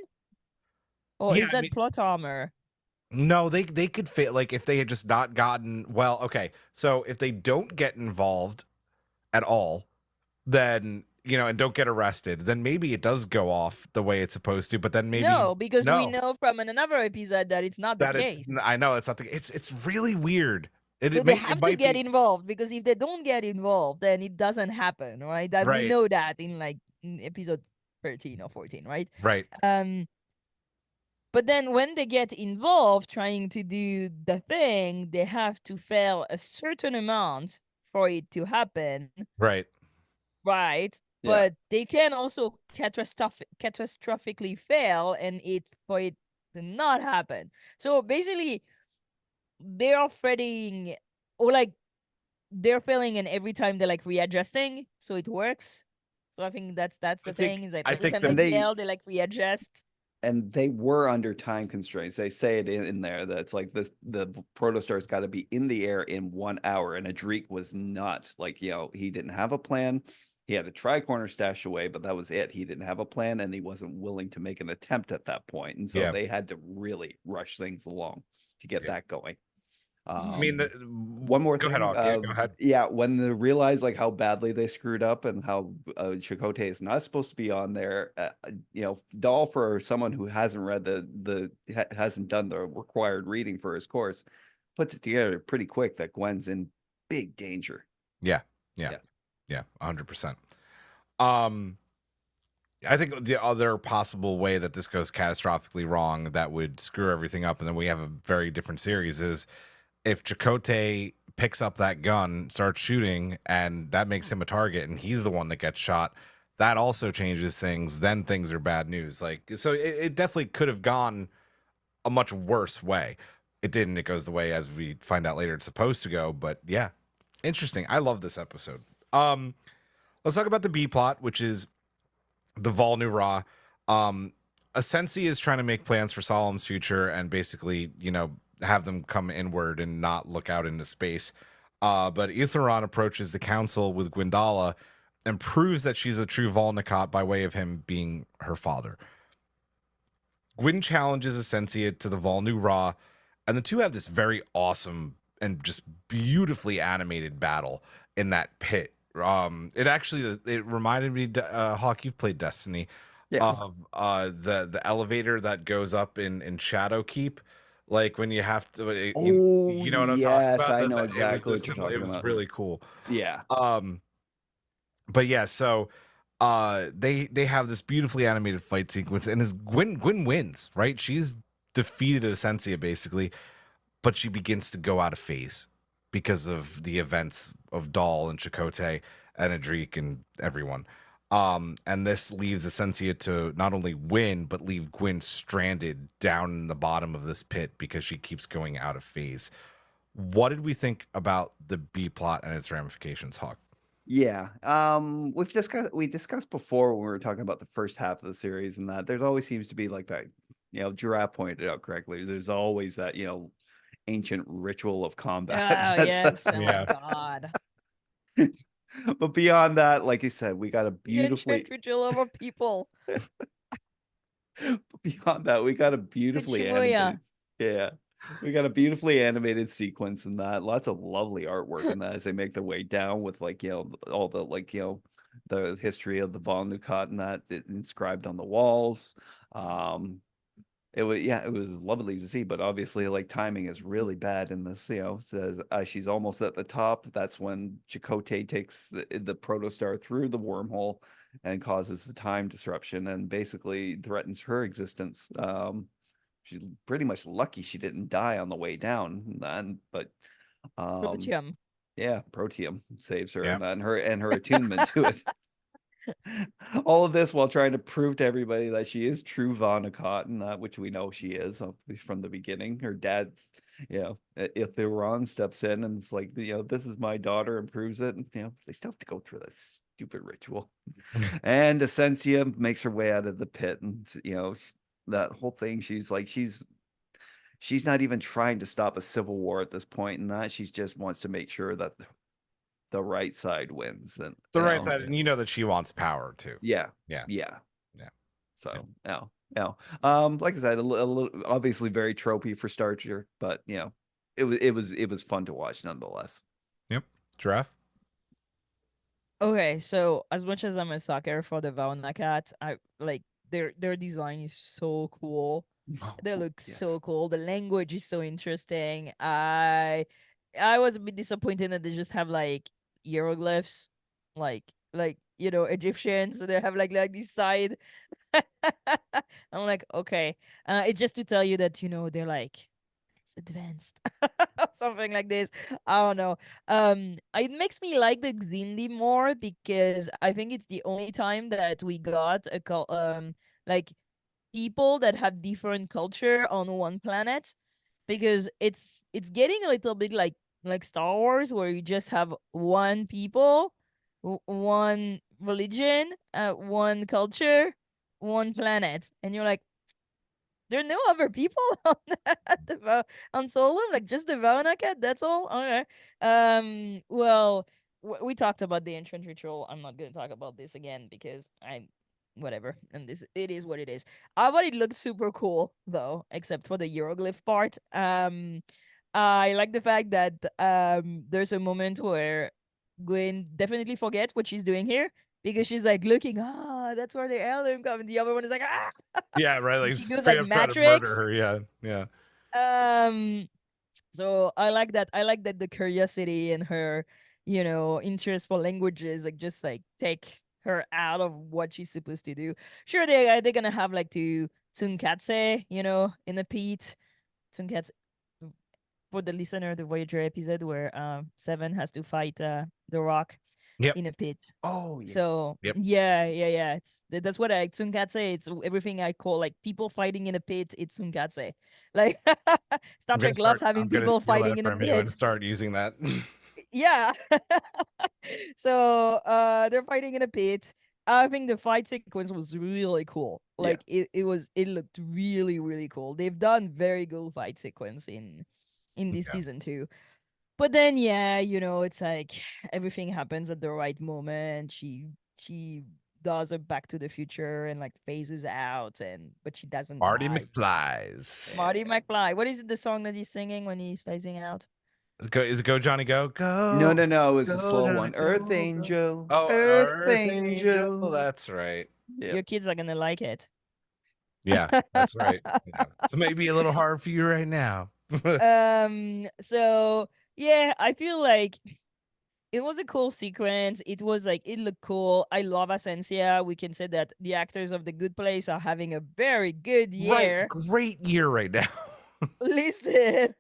Or Yeah, is that plot armor? No, they could fail, like if they had just not gotten, well, okay. So if they don't get involved at all, then and don't get arrested, then maybe it does go off the way it's supposed to. But then maybe No, because we no, know from another episode that it's not the that it's case. I know it's not the it's really weird. So It they may it have to might get be involved, because if they don't get involved, then it doesn't happen, right? That we right, know that in episode 13 or 14, right? right, But then when they get involved trying to do the thing, they have to fail a certain amount for it to happen, right. right? Yeah. But they can also catastrophically fail and for it to not happen. So basically, they are fretting, or like they're failing, and every time they're like readjusting, so it works. So I think that's the thing, is that I every think time that they fail, they like readjust. And they were under time constraints. They say it in there that it's like the protostar's got to be in the air in 1 hour, and Adrik was not. Like, he didn't have a plan. He had a tricorner stashed away, but that was it. He didn't have a plan, and he wasn't willing to make an attempt at that point. And so Yeah. they had to really rush things along to get that going. I mean, One more go thing. ahead, Og. Yeah, go ahead. Yeah, when they realize like how badly they screwed up and how Chakote is not supposed to be on there, Dahl, for someone who hasn't read hasn't done the required reading for his course, puts it together pretty quick that Gwen's in big danger. Yeah, 100%. I think the other possible way that this goes catastrophically wrong that would screw everything up, and then we have a very different series, is if Chakote picks up that gun, starts shooting, and that makes him a target, and he's the one that gets shot. That also changes things. Then things are bad news. Like, so it definitely could have gone a much worse way. It didn't. It goes the way, as we find out later, it's supposed to go. But yeah, interesting. I love this episode. Let's talk about the B plot, which is the Vol Nu Ra. Asencia is trying to make plans for Solum's future and basically, have them come inward and not look out into space. But Etheron approaches the council with Gwendala and proves that she's a true Volnicott by way of him being her father. Gwyn challenges Asencia to the Vol Nu Ra, and the two have this very awesome and just beautifully animated battle in that pit. It reminded me, Hawk, you've played Destiny. Yes. The elevator that goes up in Shadowkeep, like when you have to. You know what I'm talking about. I know exactly what you're talking It was about. really cool. Yeah. But yeah, so they have this beautifully animated fight sequence, and Gwyn wins, right? She's defeated Asencia basically, but she begins to go out of phase because of the events of Dahl and Chakote and Adric and everyone. And this leaves Asencia to not only win, but leave Gwyn stranded down in the bottom of this pit because she keeps going out of phase. What did we think about the B plot and its ramifications, Hawk? Yeah. We discussed before when we were talking about the first half of the series, and that there's always seems to be like that, Girafe pointed out correctly. There's always that, ancient ritual of combat. Oh yes, oh my god. But beyond that, like you said, we got a The ancient beautifully ritual of our people. beyond that, we got a beautifully Shibuya. animated. Yeah. We got a beautifully animated sequence in that. Lots of lovely artwork in that as they make their way down with all the the history of the Volnicott and that inscribed on the walls. It was lovely to see, but obviously timing is really bad in this. Says she's almost at the top. That's when Chakote takes the protostar through the wormhole and causes the time disruption and basically threatens her existence. She's pretty much lucky she didn't die on the way down. But Protium. yeah, Protium saves her, Yeah. and her attunement to it. All of this while trying to prove to everybody that she is true Volnicott, and which we know she is from the beginning. Her dad's, Itheron steps in and it's like, this is my daughter, and proves it. And they still have to go through this stupid ritual. And Asencia makes her way out of the pit, and that whole thing. She's like, she's not even trying to stop a civil war at this point, and that she just wants to make sure that the right side wins, and the right side, and that she wants power too. Yeah. So like I said, a little obviously very tropey for Star Trek, but it was fun to watch nonetheless. Yep. Giraffe. Okay, so as much as I'm a sucker for the Volnicott, I like their design is so cool. They look so cool. The language is so interesting. I was a bit disappointed that they just have hieroglyphs, like Egyptian, so they have like this side. I'm like, okay, it's just to tell you that they're like it's advanced, something like this. I don't know. It makes me like the Xindi more because I think it's the only time that we got like people that have different culture on one planet, because it's getting a little bit like Star Wars, where you just have one people, one religion, one culture, one planet, and you're like, there are no other people on on Solum, like just the Volnicott. That's all. Okay. Well, we talked about the entrance ritual. I'm not gonna talk about this again because whatever, and it is what it is. I thought it looked super cool though, except for the hieroglyph part. I like the fact that there's a moment where Gwyn definitely forgets what she's doing here because she's like looking, that's where the heirloom comes. And the other one is like, Yeah, right. Like and she goes straight like up trying to murder Matrix. her. Yeah, yeah. So I like that. I like that the curiosity and her, interest for languages, like just like take her out of what she's supposed to do. Sure, they're gonna have like to Tsunkatse, in the pit. Tsunkatse for the listener, the Voyager episode where Seven has to fight the Rock Yep. in a pit. Oh, yes. So Yep. yeah. That's what I Tsunkatse. It's everything I call like people fighting in a pit. It's Tsunkatse. Like Star Trek loves having I'm gonna people steal fighting that in a from you and pit. start using that. Yeah. So they're fighting in a pit. I think the fight sequence was really cool. Yeah. Like it looked really, really cool. They've done very good fight sequence in this Yeah. season too. But then yeah, it's like everything happens at the right moment. She does a Back to the Future and like phases out but she doesn't Marty die. McFlies. Marty McFly. What is it the song that he's singing when he's phasing out? Is it Go Johnny Go? No, Go. it's a Go, slow Johnny, one. go, Earth go. Angel. Oh, Earth Earth Angel. Angel. That's right. Yep. Your kids are gonna like it. Yeah, that's right. Yeah. So maybe a little hard for you right now. So yeah, I feel like it was a cool sequence. It was like it looked cool. I love Asencia. We can say that the actors of The Good Place are having a very good Right. year. Great year right now. Listen.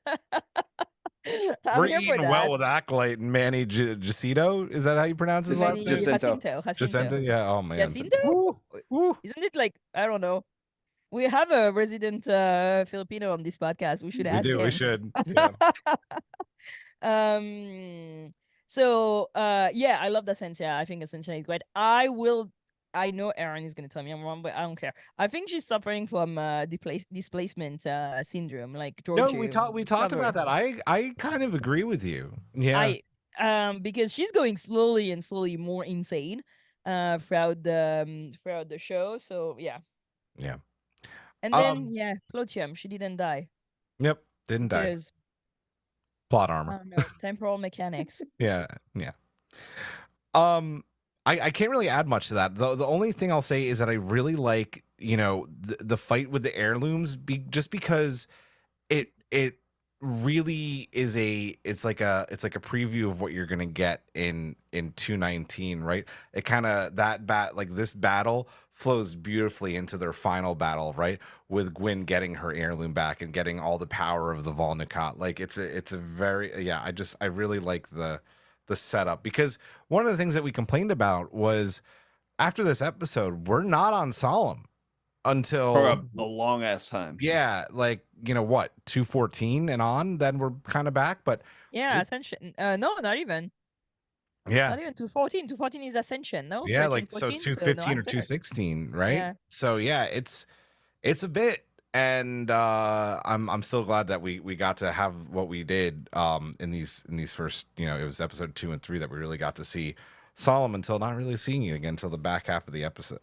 I'm We're here for eating well that. with Acolyte and Manny Jacinto. Is that how you pronounce his last Manny name? Jacinto. Jacinto. Jacinto? Yeah. Oh man. Jacinto? Woo, woo. Isn't it like I don't know? We have a resident Filipino on this podcast. We should We ask do. We him. should. Yeah. So yeah, I love the Asencia. I think Asencia is great. I know Aaron is gonna tell me I'm wrong, but I don't care. I think she's suffering from displacement syndrome, like No, Georgia. we talked about that. I kind of agree with you. Yeah. Because she's going slowly and slowly more insane throughout the show. So yeah. Yeah. And then yeah, Plotium, she didn't die Yep. Didn't die. because Plot I armor. don't know, temporal mechanics. Yeah. Yeah. I can't really add much to that. The only thing I'll say is that I really like, the fight with the heirlooms just because it really is it's like a preview of what you're gonna get in 219, right? It kind of this battle flows beautifully into their final battle, right? With Gwyn getting her heirloom back and getting all the power of the Volnikat. Like it's a very I really like the setup, because one of the things that we complained about was after this episode, we're not on Solum until For a long ass time. yeah, like what 214 and on, then we're kind of back. But Yeah, Ascension. No, not even. yeah, Not even 214. 214 is Ascension, no? yeah, For like so 14, no 215 or after. 216, right? Yeah. So yeah, it's a bit, and I'm still glad that we got to have what we did in these first, it was episode 2 and 3 that we really got to see Solomon, until not really seeing it again until the back half of the episode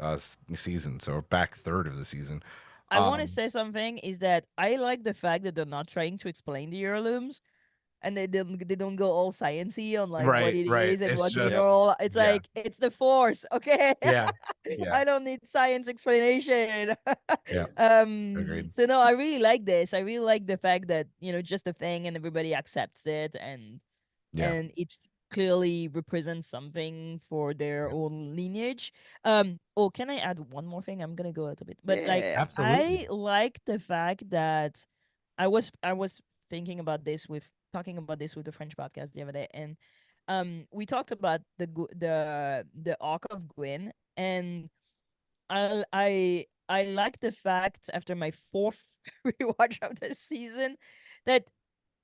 season, so back third of the season. I want to say something is that I like the fact that they're not trying to explain the heirlooms, and they don't go all sciencey on like what it Right. is and It's what just mineral. It's yeah. like it's the Force, okay? Yeah. I don't need science explanation. Yeah. Agreed. So no, I really like this. I really like the fact that just a thing and everybody accepts it, and it clearly represents something for their own lineage. Oh, can I add one more thing? I'm gonna go out a bit, but like Yeah. Absolutely. I like the fact that I was thinking about this with talking about this with the French podcast the other day, and we talked about the arc of Gwyn, and I like the fact after my fourth rewatch of the season that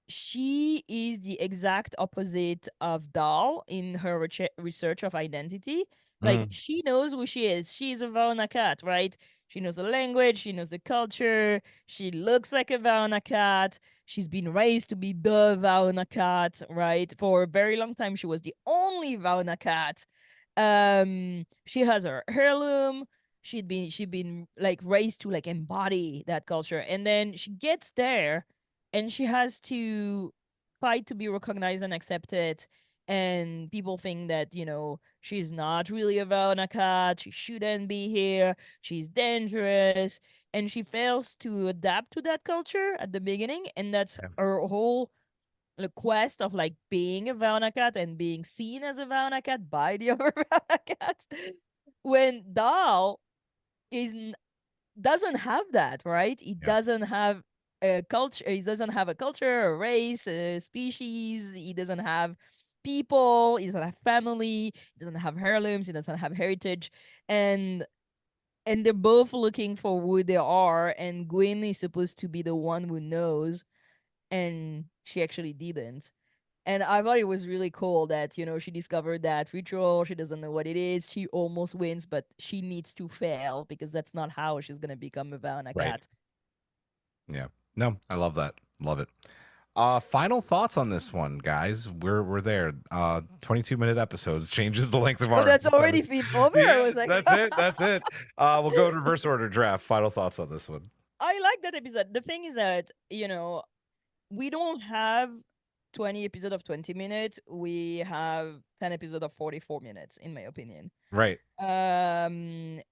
she is the exact opposite of Dahl in her research of identity. Like Mhm. she knows who she is. She's a Vauna cat, right? She knows the language. She knows the culture. She looks like a Vauna cat. She's been raised to be the Vauna cat, right? For a very long time, she was the only Vauna cat. She has her heirloom. She'd been like raised to like embody that culture, and then she gets there and she has to fight to be recognized and accepted. And people think that, she's not really a Vanakat, she shouldn't be here, she's dangerous, and she fails to adapt to that culture at the beginning, and that's her whole quest of like being a Vanakat and being seen as a Vanakat by the other Vanakats. When Dal doesn't have that, right? He doesn't have a culture. He doesn't have a culture, a race, a species. He doesn't have people. He doesn't have family. He doesn't have heirlooms. He doesn't have heritage, and they're both looking for who they are. And Gwyn is supposed to be the one who knows, and she actually didn't. And I thought it was really cool that, she discovered that ritual. She doesn't know what it is. She almost wins, but she needs to fail because that's not how she's going to become a Vanakat. Right. Yeah. No, I love that. Love it. Final thoughts on this one, guys. We're there. 22-minute episodes changes the length of our. That's already over. Yeah, I was like, that's it. We'll go in reverse order draft. Final thoughts on this one. I like that episode. The thing is that, we don't have 20 episodes of 20 minutes. We have 10 episodes of 44 minutes, in my opinion. Right. And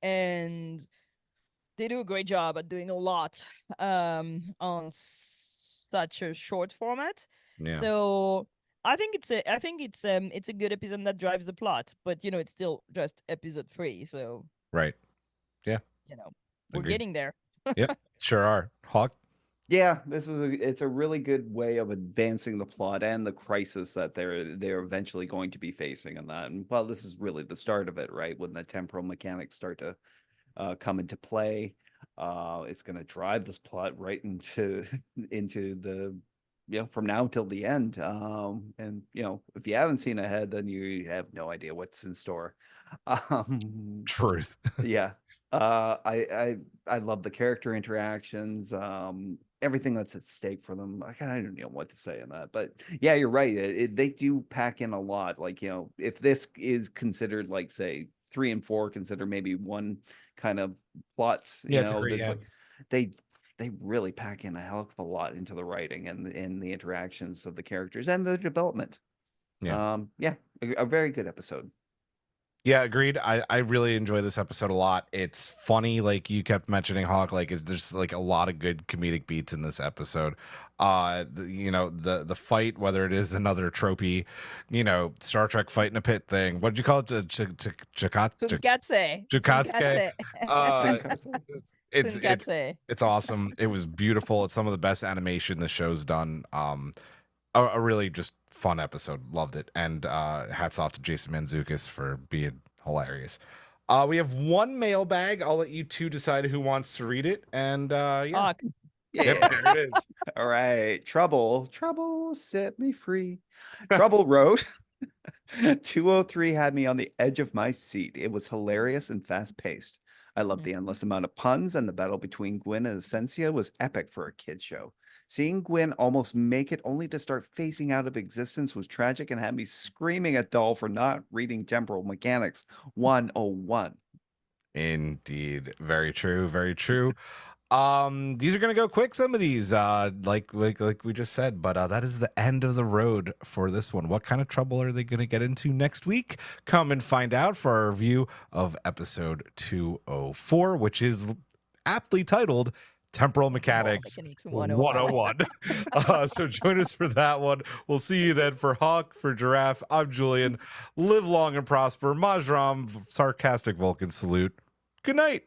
they do a great job at doing a lot on such a short format. Yeah. So I think it's a good episode that drives the plot, but it's still just episode 3. So right. Yeah. We're Agreed. getting there. Yep. Sure are. Hawk. Yeah, it's a really good way of advancing the plot and the crisis that they're eventually going to be facing in that. And well, this is really the start of it, right? When the temporal mechanics start to come into play, it's going to drive this plot right into the from now till the end. And if you haven't seen ahead, then you have no idea what's in store. Truth. Yeah. I love the character interactions, everything that's at stake for them. I don't know what to say on that, but yeah, you're right. They do pack in a lot. Like, if this is considered like, say, 3 and 4, consider maybe one kind of plot, they really pack in a hell of a lot into the writing and the interactions of the characters and the development. Yeah. A very good episode. Yeah, agreed. I really enjoy this episode a lot. It's funny, like you kept mentioning, Hawk. Like there's like a lot of good comedic beats in this episode. The fight, whether it is another tropey, Star Trek fight in a pit thing. What did you call it? Tsunkatse. It's awesome. It was beautiful. It's some of the best animation the show's done. A really just fun episode. Loved it. And hats off to Jason Mantzoukas for being hilarious. We have one mailbag. I'll let you two decide who wants to read it. And yeah. Yep, there it is. All right. Trouble set me free. Trouble wrote 203 had me on the edge of my seat. It was hilarious and fast-paced. I loved the endless amount of puns, and the battle between Gwyn and Asencia was epic for a kid show. Seeing Gwyn almost make it only to start phasing out of existence was tragic and had me screaming at Dahl for not reading Temporal Mechanics 101. Indeed. Very true. Very true. These are gonna go quick, some of these, like we just said, but that is the end of the road for this one. What kind of trouble are they gonna get into next week? Come and find out for our review of episode 204, which is aptly titled Temporal Mechanics 101. So join us for that one. We'll see you then. For Hawk, for Girafe, I'm Julian. Live long and prosper. Majram, sarcastic Vulcan salute. Good night.